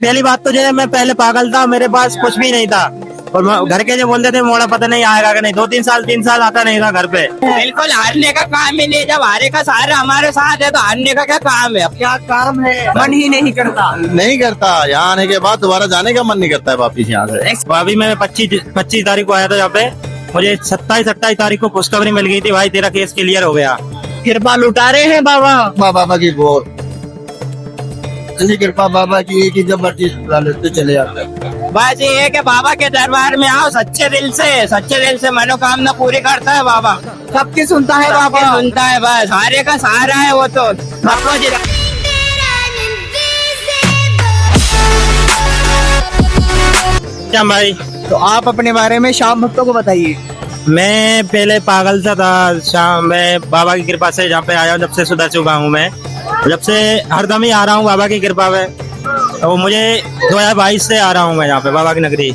पहली बात तो जो है मैं पहले पागल था, मेरे पास कुछ भी नहीं था और घर के जो बोलते थे मोड़ा पता नहीं आएगा कि नहीं, 3 साल आता नहीं था घर पे। बिल्कुल हारने का काम ही नहीं, जब हारे का सहारा हमारे साथ है तो हारने का क्या काम है। क्या काम है, मन ही नहीं करता। नहीं करता, यहाँ आने के बाद दोबारा जाने का मन नहीं करता है वापिस यहाँ से। अभी मैं 25 तारीख को आया था यहाँ पे, मुझे 27-28 तारीख को खुशखबरी मिल गई थी, भाई तेरा केस क्लियर हो गया। कृपा लुटा रहे हैं बाबा। बाबा की बहुत कृपा, बाबा की एक ही जबरदस्ती चले जाते हैं। बस ये है कि बाबा के दरबार में आओ सच्चे दिल से मनोकामना पूरी करता है बाबा। सबकी सुनता है बाबा, सुनता है, बस हारे का सहारा है वो तो। बाबा जी क्या भाई, तो आप अपने बारे में शाम भक्तों को बताइए। मैं पहले पागल सा था, शाम में बाबा की कृपा से यहाँ पे आया हूँ, जब से सुधर चुका हूँ मैं, जब से हरदम ही आ रहा हूँ बाबा की कृपा में। तो मुझे 2022 से आ रहा हूँ मैं यहाँ पे बाबा की नगरी।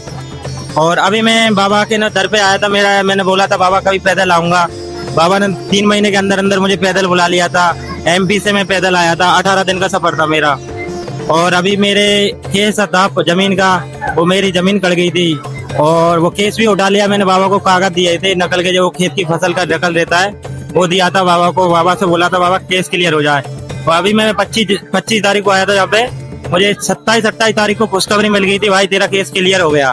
और अभी मैं बाबा के दर पे आया था, मैंने बोला था बाबा कभी पैदल आऊंगा। बाबा ने 3 महीने के अंदर अंदर मुझे पैदल बुला लिया था। MP से मैं पैदल आया था, 18 दिन का सफर था मेरा। और अभी मेरे केस था जमीन का, वो मेरी जमीन कट गई थी और वो केस भी उठा लिया मैंने। बाबा को कागज दिए थे नकल के, जो खेत की फसल का नकल देता है वो दिया था बाबा को। बाबा से बोला था बाबा केस क्लियर हो जाए। तो अभी मैं 25 तारीख को आया था यहाँ पे, मुझे 27-28 तारीख को खुशखबरी मिल गई थी, भाई तेरा केस क्लियर हो गया।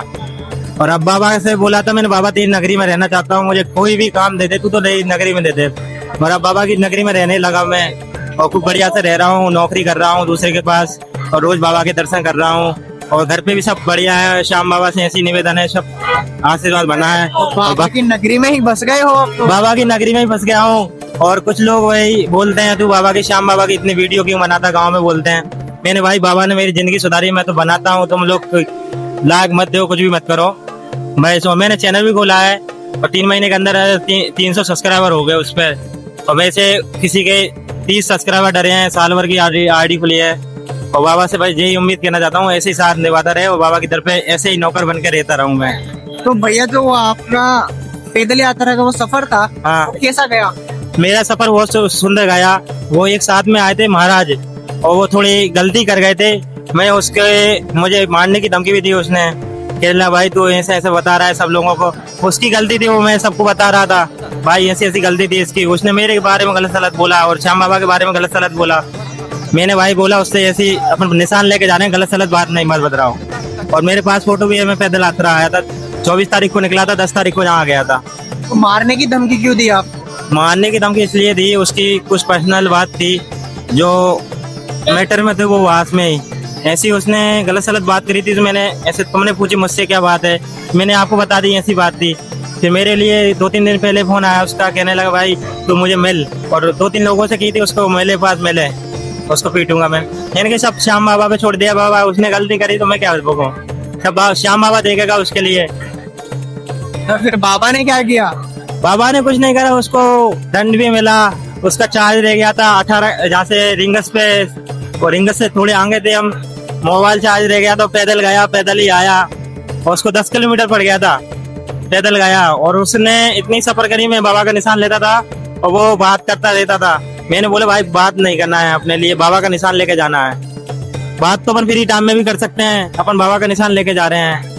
और अब बाबा से बोला था मैंने, बाबा तेरी नगरी में रहना चाहता हूँ, मुझे कोई भी काम दे दे तू, तो तेरी नगरी में दे दे। और अब बाबा की नगरी में रहने लगा मैं और खूब बढ़िया से रह रहा हूँ, नौकरी कर रहा हूँ दूसरे के पास और रोज बाबा के दर्शन कर रहा हूँ। और घर पे भी सब बढ़िया है, श्याम बाबा से ऐसी निवेदन है, सब आशीर्वाद बना है। बाबा की नगरी में ही बस गए हो आप तो। बाबा की नगरी में ही फंस गया हूँ। और कुछ लोग वही बोलते हैं तू बाबा की, श्याम बाबा की इतनी वीडियो क्यों बनाता, गाँव में बोलते हैं। मैंने भाई बाबा ने मेरी जिंदगी सुधारी, मैं तो बनाता हूँ, तुम लोग लाइक मत दो, कुछ भी मत करो। मैंने चैनल भी खोला है और 3 महीने के अंदर 300 सब्सक्राइबर हो गए उस पर। और वैसे किसी के 30 सब्सक्राइबर डरे हैं, साल भर की आईडी खुली है। और बाबा से भाई यही उम्मीद करना चाहता हूँ, ऐसे ही साथ निभाता रहे और बाबा की तरफ ऐसे ही नौकर बन के रहता रहूँ मैं। तो भैया जो आपका पैदल यात्रा का वो सफर था, हाँ, वो कैसा गया? मेरा सफर बहुत सुंदर गया। वो एक साथ में आए थे महाराज और वो थोड़ी गलती कर गए थे, मैं उसके मुझे मारने की धमकी भी दी उसने, केरला भाई तू ऐसे ऐसे बता रहा है सब लोगों को। उसकी गलती थी, वो मैं सबको बता रहा था भाई ऐसी ऐसी गलती थी इसकी। उसने मेरे बारे में गलत सलत बोला और श्याम बाबा के बारे में गलत सलत बोला। मैंने भाई बोला उससे ऐसी अपन निशान लेके जा रहे हैं, गलत सलत बात नहीं मत बता रहा हूँ। और मेरे पास फोटो भी है, मैं पैदल यात्रा आया था, 24 तारीख को निकला था, 10 तारीख को यहाँ आ गया था। तो मारने की धमकी क्यों दी आप? मारने की धमकी इसलिए दी, उसकी कुछ पर्सनल बात थी जो मैटर में थे, वो वास में ही ऐसी उसने गलत सलत बात करी थी। तो मैंने ऐसे, तुमने पूछी मुझसे क्या बात है, मैंने आपको बता दी ऐसी बात थी। फिर मेरे लिए 2-3 दिन पहले फोन आया उसका, कहने लगा भाई तू मुझे मिल। और 2-3 लोगों से की थी उसको, मेरे पास मिले, उसको पीटूंगा मैं। यानी कि सब श्याम बाबा पे छोड़ दिया, बाबा उसने गलती करी तो मैं क्या भोगूं, सब श्याम बाबा देखेगा उसके लिए। तो फिर बाबा ने क्या किया? बाबा ने कुछ नहीं करा, उसको दंड भी मिला, उसका चार्ज रह गया था 18, जहाँ से रिंगस पे, और रिंगस से थोड़े आगे थे हम, मोबाइल चार्ज रह गया तो पैदल गया, पैदल ही आया। और उसको 10 किलोमीटर पड़ गया था, पैदल गया। और उसने इतनी सफर करी, मैं बाबा का निशान लेता था और वो बात करता रहता था। मैंने बोला भाई बात नहीं करना है, अपने लिए बाबा का निशान लेके जाना है। बात तो अपन फ्री टाइम में भी कर सकते हैं, अपन बाबा का निशान लेके जा रहे हैं।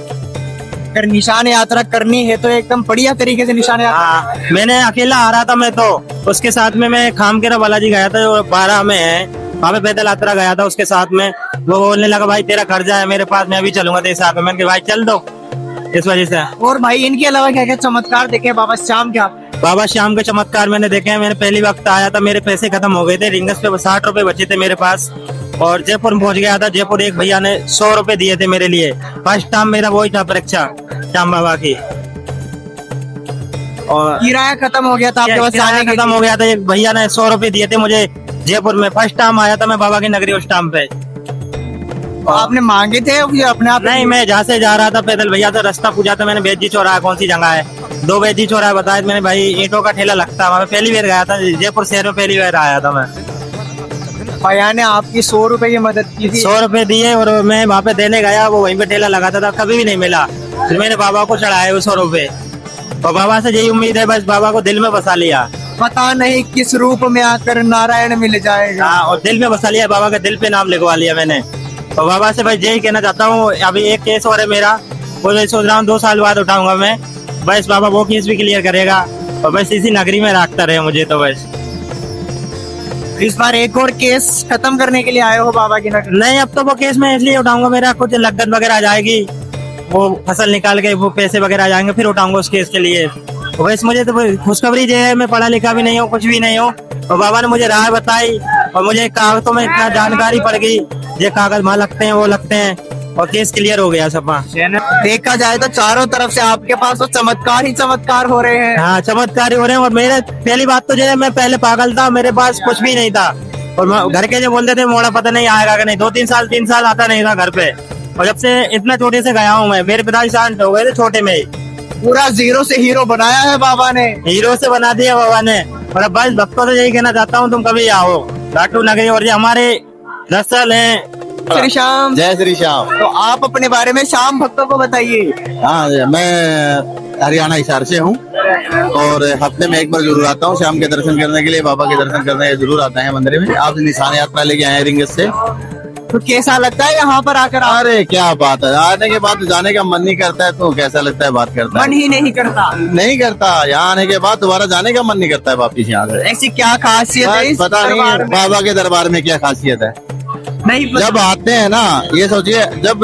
अगर निशान यात्रा करनी है तो एकदम बढ़िया तरीके से निशान यात्रा। हाँ, मैंने अकेला आ रहा था मैं तो, उसके साथ में मैं खामखेरा बालाजी गया था जो 12 में है, वहाँ पे पैदल यात्रा गया था उसके साथ में। वो बोलने लगा भाई तेरा खर्चा है मेरे पास, मैं भी चलूंगा तेरे साथ में। मैंने कहा भाई चल दो, इस वजह से। और भाई इनके अलावा क्या क्या चमत्कार देखे बाबा श्याम के आप? बाबा श्याम के चमत्कार मैंने देखे हैं। मैंने पहली वक्त आया था, मेरे पैसे खत्म हो गए थे, रिंगस पे 60 रुपए बचे थे मेरे पास। और जयपुर पहुंच गया था, जयपुर एक भैया ने 100 रुपए दिए थे मेरे लिए। फर्स्ट टाइम मेरा वही था परीक्षा श्याम बाबा की। और किराया खत्म हो गया था आपके पास? किराया खत्म हो गया था, एक भैया ने 100 रुपए दिए थे मुझे जयपुर में। फर्स्ट टाइम आया था मैं बाबा की नगरी उस टाइम पे। तो आपने मांगे थे या अपने आप? नहीं, मैं जहाँ से जा रहा था पैदल, भैया तो रास्ता पूछा था मैंने, बेजी चौराहा कौन सी जगह है, 2 बेजी चौराहा बताया मैंने। भाई ईंटों का ठेला लगता है वहाँ पे, पहली बार गया था जयपुर शहर में, पहली बार आया था मैं। भैया ने आपकी 100 रुपए की मदद की थी? 100 रुपए दिए और मैं वहाँ पे देने गया, वो वहीं पे ठेला लगाता था, कभी भी नहीं मिला। फिर मैंने बाबा को चढ़ाए वो 100 रुपए और बाबा से यही उम्मीद है, बस बाबा को दिल में बसा लिया। पता नहीं किस रूप में आकर नारायण मिल जाएगा। हाँ, और दिल में बसा लिया, बाबा के दिल पे नाम लिखवा लिया मैंने। और बाबा से भाई यही कहना चाहता हूँ, अभी एक केस और है मेरा, वो मैं सोच रहा हूँ 2 साल बाद उठाऊंगा मैं, बस बाबा वो केस भी क्लियर करेगा और बस इसी नगरी में रखता रहे मुझे तो बस। इस बार एक और केस खत्म करने के लिए आए हो बाबा की नगरी? नहीं, अब तो वो केस मैं इसलिए उठाऊंगा, मेरा कुछ लगत वगैरह आ जाएगी, वो फसल निकाल के वो पैसे वगैरह आ जाएंगे, फिर उठाऊंगा उस केस के लिए। वैसे मुझे तो खुशखबरी ये है, मैं पढ़ा लिखा भी नहीं हूँ, कुछ भी नहीं हूँ, और बाबा ने मुझे राह बताई और मुझे कागजों में इतना जानकारी पड़ गई, ये कागज वहाँ लगते हैं वो लगते हैं, और केस क्लियर हो गया सब। देखा जाए तो चारों तरफ से आपके पास तो चमत्कार ही चमत्कार हो रहे हैं। हाँ, चमत्कारी हो रहे हैं। और मेरे पहली बात तो जो है, मैं पहले पागल था, मेरे पास कुछ भी नहीं था, और घर के जो बोलते थे मोड़ा पता नहीं आएगा कि नहीं, 3 साल आता नहीं था घर पे, और जब से इतना छोटे से गया हूँ मैं, मेरे पिताजी शांत हो गए थे छोटे में ही, पूरा जीरो से हीरो बनाया है बाबा ने। हीरो से बना दिया बाबा ने। और अब बस भक्तों से यही कहना चाहता हूँ, तुम कभी आओ लाटू नगरी, और ये हमारे दरअसल है श्री श्याम। जय श्री श्याम। तो आप अपने बारे में श्याम भक्तों को बताइए। हाँ, मैं हरियाणा हिसार से हूँ और हफ्ते में एक बार जरूर आता हूँ शाम के दर्शन करने के लिए, बाबा के दर्शन करने जरूर आता है मंदिर में। आप निशान यात्रा लेके आए हैं रिंगत से, तो कैसा लगता है यहाँ पर आकर? अरे क्या बात है, आने के बाद जाने का मन नहीं करता है, तो कैसा लगता है बात करता है, मन ही नहीं करता। नहीं करता, यहाँ आने के बाद दोबारा जाने का मन नहीं करता है वापिस यहाँ से। ऐसी क्या खासियत है इस पता नहीं दरबार में? बाबा के दरबार में क्या खासियत है, नहीं पता। जब आते हैं ना, ये सोचिए जब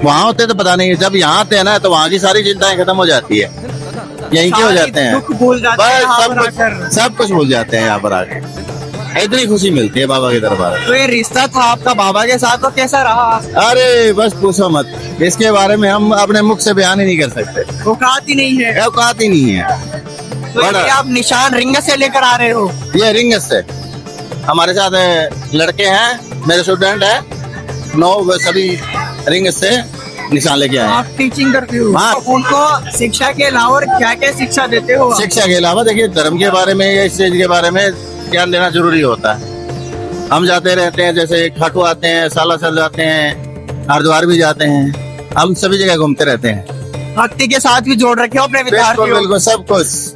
वहाँ होते हैं तो पता नहीं, जब यहाँ आते हैं ना तो वहाँ की सारी चिंताएं खत्म हो जाती है, यहीं के हो जाते हैं, दुख भूल जाते हैं यहाँ पर बस आकर। सब कुछ भूल जाते हैं यहाँ पर आके, इतनी खुशी मिलती है बाबा के दरबार में। तो ये रिश्ता था आपका बाबा के साथ, तो कैसा रहा? अरे बस पूछो मत, इसके बारे में हम अपने मुख से बयान ही नहीं कर सकते, औकात ही नहीं है। औकात ही नहीं है। तो ये आप निशान रिंग से लेकर आ रहे हो? ये रिंगत से हमारे साथ लड़के हैं, मेरे स्टूडेंट है 9, सभी रिंगत से निशान लेके आए हैं। आप टीचिंग करते हो? हाँ। तो उनको शिक्षा के अलावा और क्या क्या शिक्षा देते हो आप? शिक्षा के अलावा देखिए, धर्म के बारे में या इस चीज के बारे में ज्ञान देना जरूरी होता है। हम जाते रहते हैं, जैसे खाटू आते हैं, सालासर जाते हैं, हरिद्वार भी जाते हैं, हम सभी जगह घूमते रहते हैं। भक्ति के साथ भी जोड़ रखे हो अपने बिल्कुल विद्यार्थियों? बिल्कुल, सब कुछ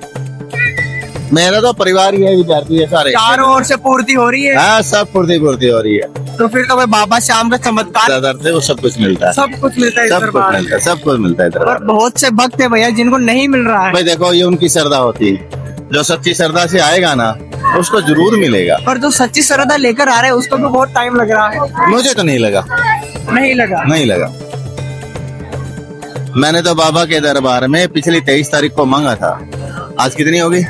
मेरा तो परिवार ही है, विद्यार्थी है सारे, चारों ओर से पूर्ति हो रही है। हाँ, सब पूर्ति हो रही है। तो फिर तो भाई बाबा श्याम का चमत्कार दादर से वो सब कुछ मिलता है, सब कुछ मिलता है इस सब कुछ दरबार में। मिलता है, सब कुछ मिलता है और दरबार में। बहुत से भक्त है भैया जिनको नहीं मिल रहा है। भाई देखो, ये उनकी श्रद्धा होती है, जो सच्ची श्रद्धा से आएगा ना उसको जरूर मिलेगा। पर जो सच्ची श्रद्धा लेकर आ रहे हैं उसको भी बहुत टाइम लग रहा है। मुझे तो नहीं लगा, नहीं लगा? नहीं लगा। मैंने तो बाबा के दरबार में पिछली 23 तारीख को मांगा था, आज कितनी होगी?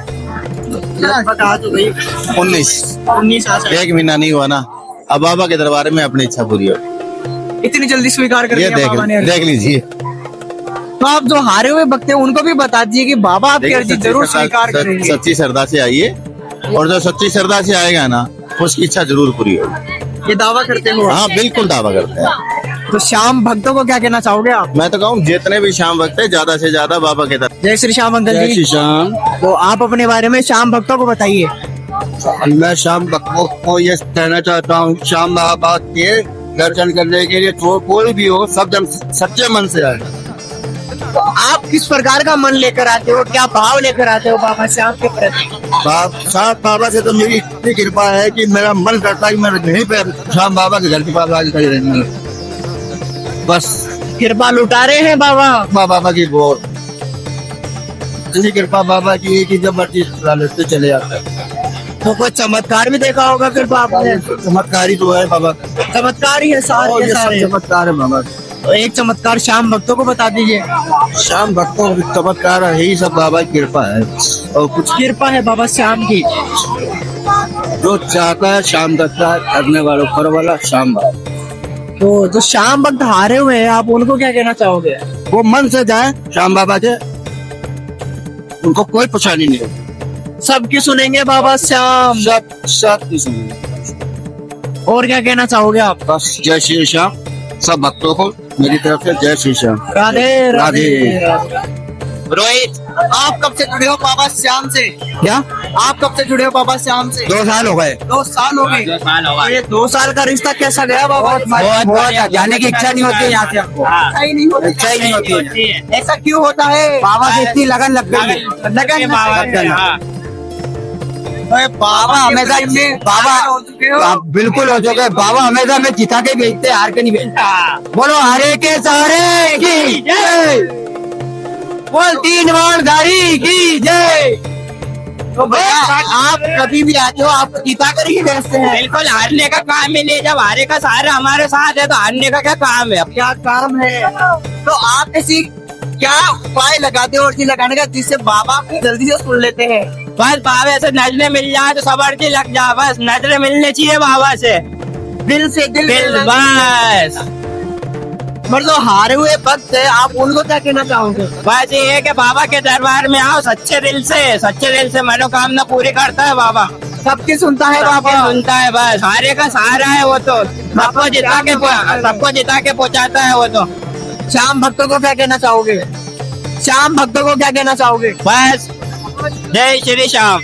19 एक महीना नहीं हुआ ना, अब बाबा के दरबार में अपनी इच्छा पूरी हो। इतनी जल्दी स्वीकार कर ये लिया बाबा ने? देख लीजिए। तो आप जो हारे हुए भक्त हैं उनको भी बता दीजिए कि बाबा आपकी अर्जी जरूर स्वीकार करेंगे। सच्ची श्रद्धा से आइए, और जो सच्ची श्रद्धा से आएगा ना उसकी इच्छा जरूर पूरी होगी। ये दावा करते हो? हाँ, बिल्कुल दावा करते हैं। तो श्याम भक्तों को क्या कहना चाहोगे आप? मैं तो कहूँ जितने भी शाम भक्त है, ज्यादा से ज्यादा बाबा के दरबार। जय श्री श्याम अंकल जी। श्याम। तो आप अपने बारे में श्याम भक्तों को बताइए। मैं शाम भक्तों को ये कहना चाहता हूँ, श्याम बाबा के दर्शन करने के लिए तो कोई भी हो, सब जन सच्चे मन से आए। तो आप किस प्रकार का मन लेकर आते हो, क्या भाव लेकर आते हो बाबा श्याम के प्रति? साथ बाबा से तो मेरी इतनी कृपा है कि मेरा मन करता है कि मैं यहीं पे श्याम बाबा के घर के पास आगे खड़ी रहूंगी। बस कृपा लुटा रहे हैं बाबा। बाबा की बहुत इतनी कृपा बाबा की है कि जब मर्जी लेते चले जाते हैं। तो कोई चमत्कार भी देखा होगा फिर बाबा ने? चमत्कारी तो है बाबा, चमत्कार ही है सारे के सारे। चमत्कार है बाबा। तो एक चमत्कार श्याम भक्तों को बता दीजिए। श्याम भक्तों की चमत्कार है, यही सब बाबा की कृपा है, और कुछ कृपा है बाबा श्याम की। जो चाहता है श्याम करता है, करने वालों पर वाला श्याम बाबा। तो जो श्याम भक्त हारे हुए हैं आप उनको क्या कहना चाहोगे? वो मन से जाए श्याम बाबा के, उनको कोई परेशानी नहीं होगी। सबकी सुनेंगे बाबा श्याम। सब की सुनिए। और क्या कहना चाहोगे आप? बस जय श्री श्याम सब भक्तों को मेरी तरफ से जय श्री श्याम। राधे राधे। रोहित, आप कब से जुड़े हो बाबा श्याम से? क्या? आप कब से जुड़े हो बाबा श्याम से? 2 साल हो गए। 2 साल हो गए। तो ये 2 साल का रिश्ता कैसा गया बाबा? बहुत जाने की इच्छा नहीं होती यहाँ से हमको, इच्छा ही नहीं होती। इच्छा ही नहीं होती है। ऐसा क्यों होता है? बाबा से इतनी लगन लग गई है। लगन बाबा हमेशा बाबा आप बिल्कुल हो चुके हैं। बाबा हमेशा हमें जिता के भेजते, हार के नहीं भेजते। बोलो हरे के सहारे की जय, बोल 3 बाण धारी की जय। तो भैया आप कभी भी आते हो, आप जिता कर ही भेजते हैं। बिल्कुल, हारने का काम ही नहीं। जब हारे का सहारा हमारे साथ है तो हारने का क्या काम है? क्या काम है? तो आप ऐसी क्या उपाय लगाते हो अर्जी लगाने का जिससे बाबा को जल्दी से सुन लेते हैं? बस बाबा से नजरें मिल जाए तो सब अर्जी लग जाए। बस नजरें मिलनी चाहिए बाबा से, दिल से दिल बस। मतलब हारे हुए भक्त है, आप उनको क्या कहना चाहोगे? बस ये है कि बाबा के दरबार में आओ सच्चे दिल से मनोकामना पूरी करता है बाबा। सबकी सुनता है सबकी बाबा। सुनता है, बस हारे का सहारा है वो तो। सबको जिता के पहुंचाता है वो तो। श्याम भक्तों को क्या कहना चाहोगे? श्याम भक्तों को क्या कहना चाहोगे? बस जय श्री श्याम।